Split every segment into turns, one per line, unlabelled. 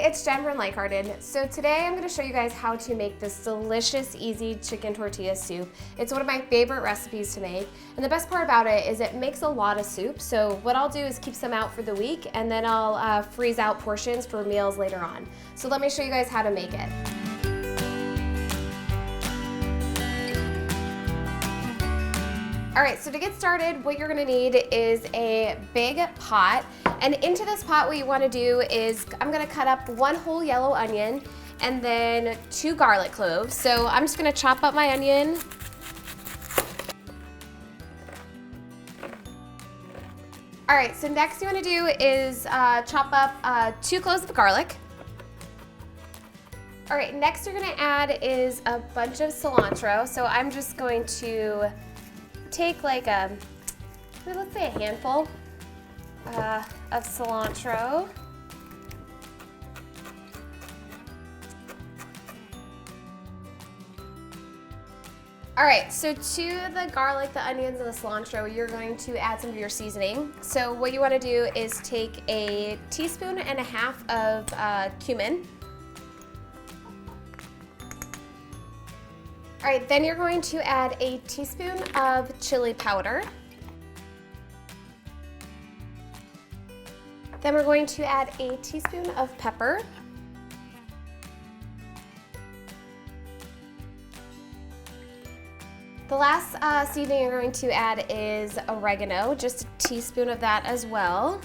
it's Jen from Iamlikehearted. So today I'm going to show you guys how to make this delicious, easy chicken tortilla soup. It's one of my favorite recipes to make, and the best part about it is it makes a lot of soup. So what I'll do is keep some out for the week, and then I'll freeze out portions for meals later on. So let me show you guys how to make it. All right, so to get started, what you're gonna need is a big pot. And into this pot, what you wanna do is, I'm gonna cut up 1 whole yellow onion and then 2 garlic cloves. So I'm just gonna chop up my onion. All right, so next you wanna do is chop up 2 cloves of garlic. All right, next you're gonna add is a bunch of cilantro. So I'm just going to take like let's say a handful of cilantro. All right, so to the garlic, the onions, and the cilantro, you're going to add some of your seasoning. So what you wanna do is take a teaspoon and a half of cumin. All right, then you're going to add a teaspoon of chili powder. Then we're going to add a teaspoon of pepper. The last seasoning you're going to add is oregano, just a teaspoon of that as well.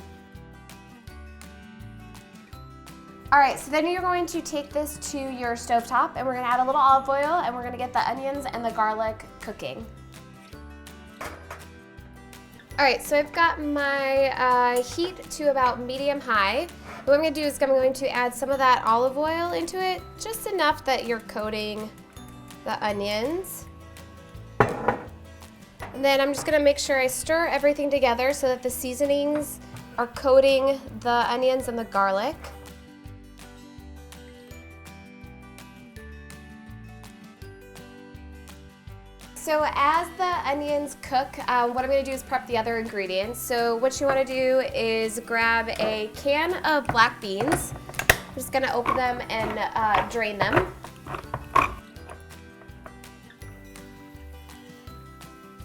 All right, so then you're going to take this to your stovetop, and we're gonna add a little olive oil, and we're gonna get the onions and the garlic cooking. All right, so I've got my heat to about medium-high. What I'm gonna do is I'm going to add some of that olive oil into it, just enough that you're coating the onions. And then I'm just gonna make sure I stir everything together so that the seasonings are coating the onions and the garlic. So as the onions cook, what I'm going to do is prep the other ingredients. So what you want to do is grab a can of black beans. I'm just going to open them and drain them.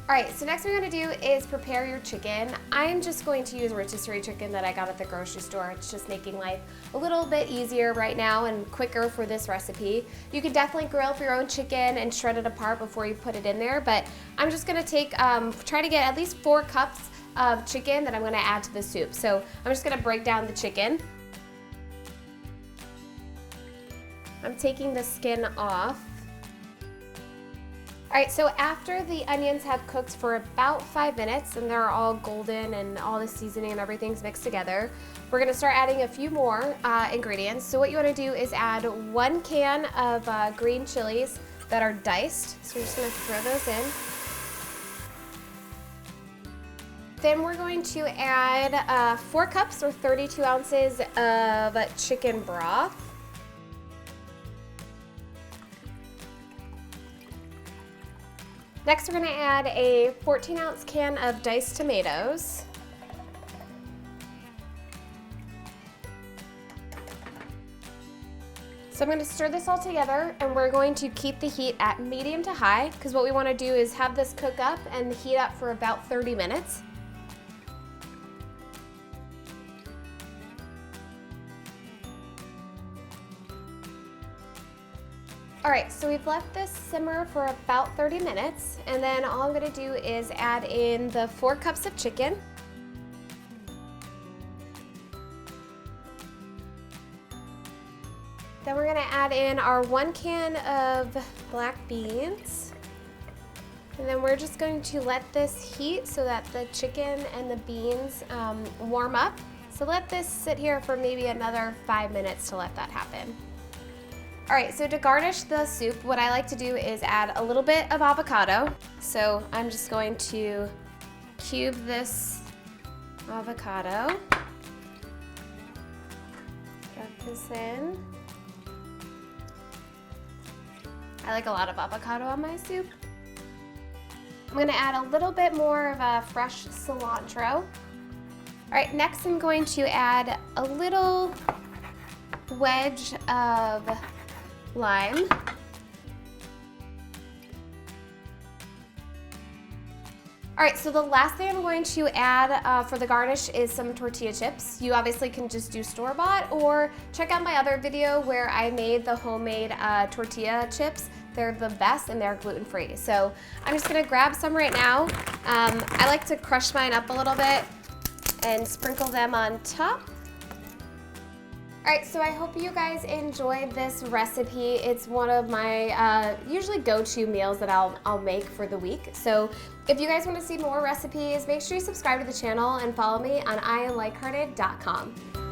All right, so next what you're gonna do is prepare your chicken. I'm just going to use rotisserie chicken that I got at the grocery store. It's just making life a little bit easier right now and quicker for this recipe. You can definitely grill up your own chicken and shred it apart before you put it in there, but I'm just gonna take, try to get at least 4 cups of chicken that I'm gonna add to the soup. So I'm just gonna break down the chicken. I'm taking the skin off. All right, so after the onions have cooked for about 5 minutes and they're all golden and all the seasoning and everything's mixed together, we're gonna start adding a few more ingredients. So what you wanna do is add 1 can of green chilies that are diced. So we're just gonna throw those in. Then we're going to add 4 cups or 32 ounces of chicken broth. Next, we're gonna add a 14-ounce can of diced tomatoes. So I'm gonna stir this all together, and we're going to keep the heat at medium to high, because what we wanna do is have this cook up and heat up for about 30 minutes. All right, so we've left this simmer for about 30 minutes, and then all I'm gonna do is add in the 4 cups of chicken. Then we're gonna add in our 1 can of black beans. And then we're just going to let this heat so that the chicken and the beans warm up. So let this sit here for maybe another 5 minutes to let that happen. All right, so to garnish the soup, what I like to do is add a little bit of avocado. So I'm just going to cube this avocado. Drop this in. I like a lot of avocado on my soup. I'm gonna add a little bit more of fresh cilantro. All right, next I'm going to add a little wedge of lime. All right, so the last thing I'm going to add for the garnish is some tortilla chips. You obviously can just do store-bought or check out my other video where I made the homemade tortilla chips. They're the best and they're gluten-free. So I'm just gonna grab some right now. I like to crush mine up a little bit and sprinkle them on top. All right, so I hope you guys enjoyed this recipe. It's one of my usually go-to meals that I'll make for the week. So if you guys want to see more recipes, make sure you subscribe to the channel and follow me on Iamlikehearted.com.